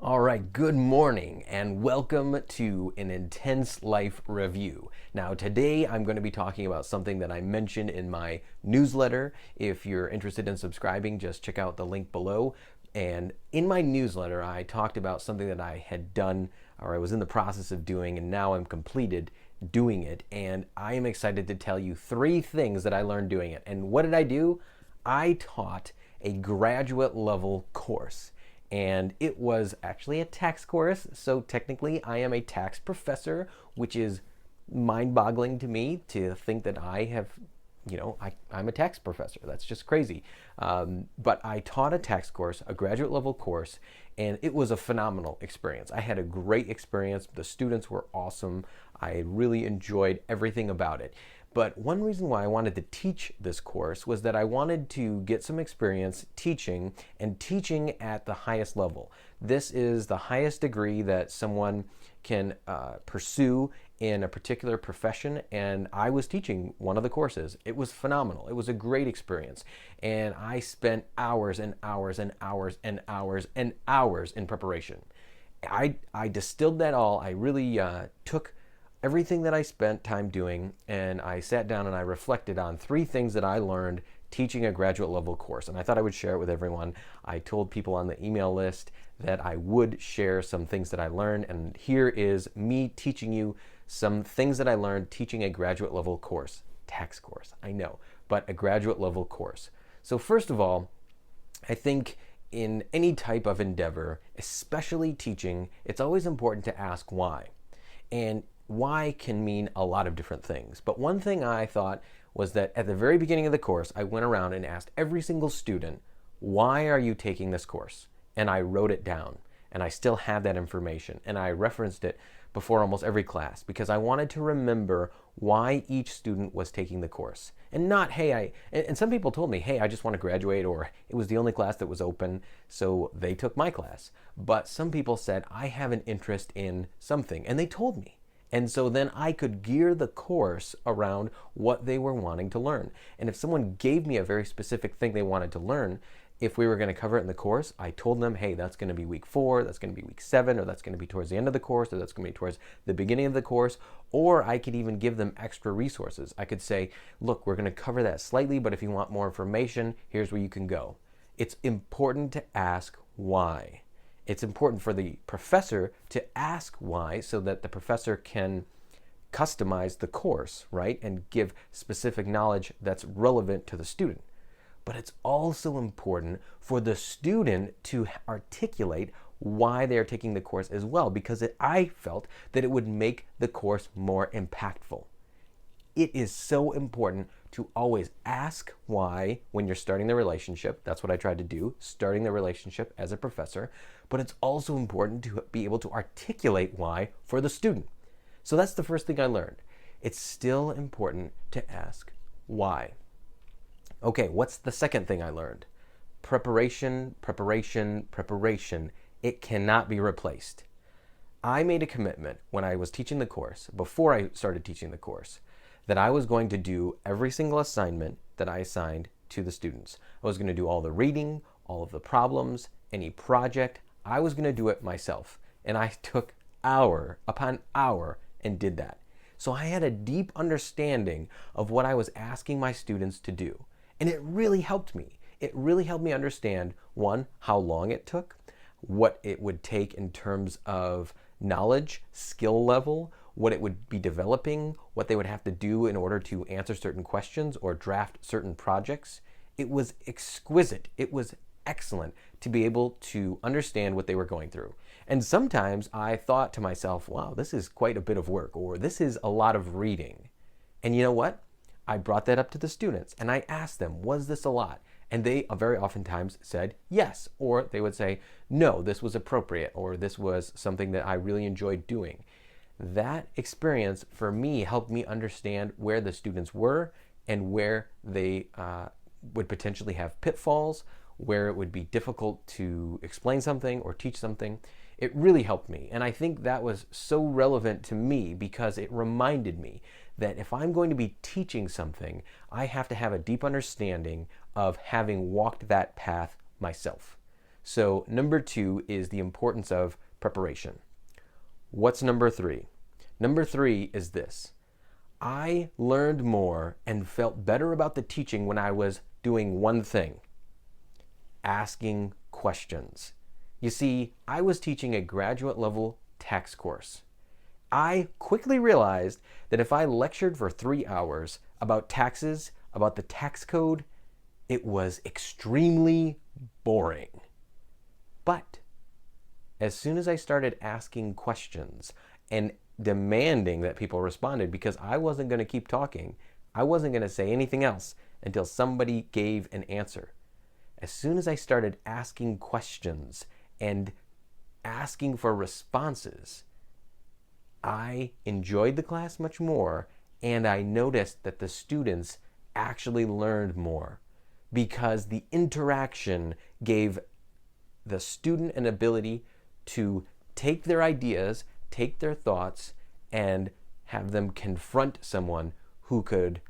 All right, good morning and welcome to an Intense Life Review. Now, today I'm going to be talking about something that I mentioned in my newsletter. If you're interested in subscribing, just check out the link below. And in my newsletter, I talked about something that I had done or I was in the process of doing, and now I'm completed doing it. And I am excited to tell you 3 things that I learned doing it. And what did I do? I taught a graduate level course. And it was actually a tax course, so technically I am a tax professor, which is mind-boggling to me to think that I have, I'm a tax professor. That's just crazy. But I taught a tax course, a graduate level course, and it was a phenomenal experience. I had a great experience. The students were awesome. I really enjoyed everything about it. But one reason why I wanted to teach this course was that I wanted to get some experience teaching and teaching at the highest level. This is the highest degree that someone can pursue in a particular profession, and I was teaching one of the courses. It was phenomenal. It was a great experience, and I spent hours and hours and hours and hours and hours in preparation. I distilled that all. I really took everything that I spent time doing, and I sat down and I reflected on 3 things that I learned teaching a graduate level course. And I thought I would share it with everyone. I told people on the email list that I would share some things that I learned, and here is me teaching you some things that I learned teaching a graduate level course. Tax course, I know, but a graduate level course. So first of all, I think in any type of endeavor, especially teaching, it's always important to ask why. And why can mean a lot of different things. But one thing I thought was that at the very beginning of the course, I went around and asked every single student, why are you taking this course? And I wrote it down. And I still have that information. And I referenced it before almost every class because I wanted to remember why each student was taking the course. And not, hey, and some people told me, hey, I just want to graduate, or it was the only class that was open, so they took my class. But some people said, I have an interest in something, and they told me. And so then I could gear the course around what they were wanting to learn. And if someone gave me a very specific thing they wanted to learn, if we were going to cover it in the course, I told them, hey, that's going to be week 4, that's going to be week 7, or that's going to be towards the end of the course, or that's going to be towards the beginning of the course. Or I could even give them extra resources. I could say, look, we're going to cover that slightly, but if you want more information, here's where you can go. It's important to ask why. It's important for the professor to ask why so that the professor can customize the course, right, and give specific knowledge that's relevant to the student. But it's also important for the student to articulate why they're taking the course as well, because I felt that it would make the course more impactful. It is so important to always ask why when you're starting the relationship. That's what I tried to do, starting the relationship as a professor. But it's also important to be able to articulate why for the student. So that's the first thing I learned. It's still important to ask why. Okay, what's the second thing I learned? Preparation, preparation, preparation. It cannot be replaced. I made a commitment when I was teaching the course, before I started teaching the course, that I was going to do every single assignment that I assigned to the students. I was going to do all the reading, all of the problems, any project. I was going to do it myself. And I took hour upon hour and did that. So I had a deep understanding of what I was asking my students to do. And it really helped me. It really helped me understand, one, how long it took, what it would take in terms of knowledge, skill level, what it would be developing, what they would have to do in order to answer certain questions or draft certain projects. It was exquisite. It was excellent to be able to understand what they were going through. And sometimes I thought to myself, wow, this is quite a bit of work, or this is a lot of reading. And you know what? I brought that up to the students and I asked them, was this a lot? And they very oftentimes said yes, or they would say, no, this was appropriate, or this was something that I really enjoyed doing. That experience for me helped me understand where the students were and where they would potentially have pitfalls, where it would be difficult to explain something or teach something. It really helped me. And I think that was so relevant to me because it reminded me that if I'm going to be teaching something, I have to have a deep understanding of having walked that path myself. So number 2 is the importance of preparation. What's number 3? Number 3 is this. I learned more and felt better about the teaching when I was doing one thing: asking questions. You see, I was teaching a graduate level tax course. I quickly realized that if I lectured for 3 hours about taxes, about the tax code, it was extremely boring. But as soon as I started asking questions and demanding that people responded, because I wasn't going to keep talking, I wasn't going to say anything else until somebody gave an answer. As soon as I started asking questions and asking for responses, I enjoyed the class much more, and I noticed that the students actually learned more because the interaction gave the student an ability to take their ideas, take their thoughts, and have them confront someone who could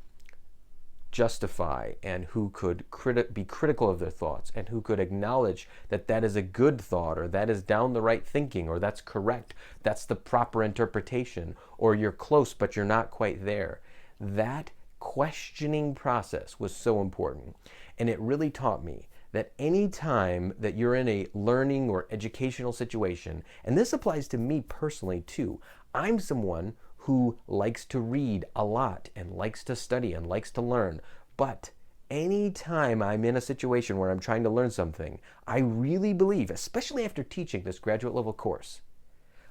justify and who could be critical of their thoughts and who could acknowledge that that is a good thought, or that is down the right thinking, or that's correct, that's the proper interpretation, or you're close but you're not quite there. That questioning process was so important, and it really taught me that any time that you're in a learning or educational situation, and this applies to me personally too, I'm someone who likes to read a lot and likes to study and likes to learn. But anytime I'm in a situation where I'm trying to learn something, I really believe, especially after teaching this graduate level course,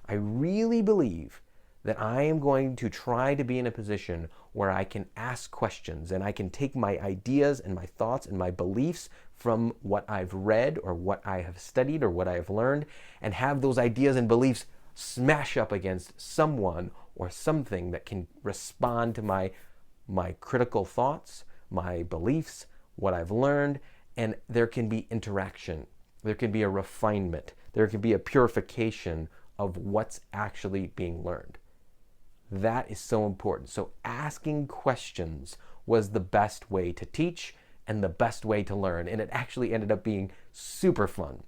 I really believe that I am going to try to be in a position where I can ask questions and I can take my ideas and my thoughts and my beliefs from what I've read or what I have studied or what I have learned, and have those ideas and beliefs smash up against someone or something that can respond to my critical thoughts, my beliefs, what I've learned, and there can be interaction. There can be a refinement. There can be a purification of what's actually being learned. That is so important. So asking questions was the best way to teach and the best way to learn, and it actually ended up being super fun.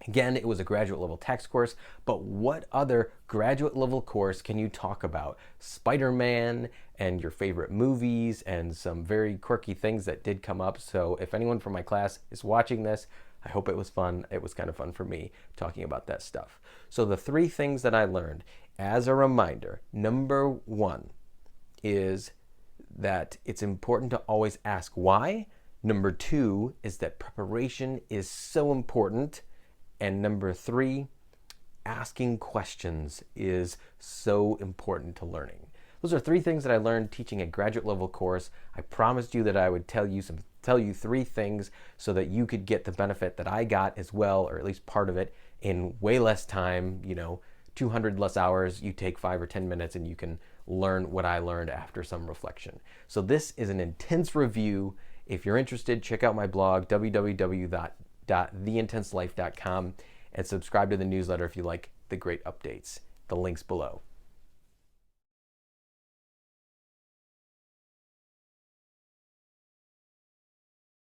Again, it was a graduate level tax course, but what other graduate level course can you talk about? Spider-Man and your favorite movies and some very quirky things that did come up. So if anyone from my class is watching this, I hope it was fun. It was kind of fun for me talking about that stuff. So the 3 things that I learned, as a reminder, number 1 is that it's important to always ask why. Number 2 is that preparation is so important. And number 3, asking questions is so important to learning. Those are 3 things that I learned teaching a graduate level course. I promised you that I would tell you 3 things so that you could get the benefit that I got as well, or at least part of it, in way less time. 200 less hours, you take 5 or 10 minutes and you can learn what I learned after some reflection. So this is an intense review. If you're interested, check out my blog, www.theintenselife.com, and subscribe to the newsletter if you like the great updates. The link's below.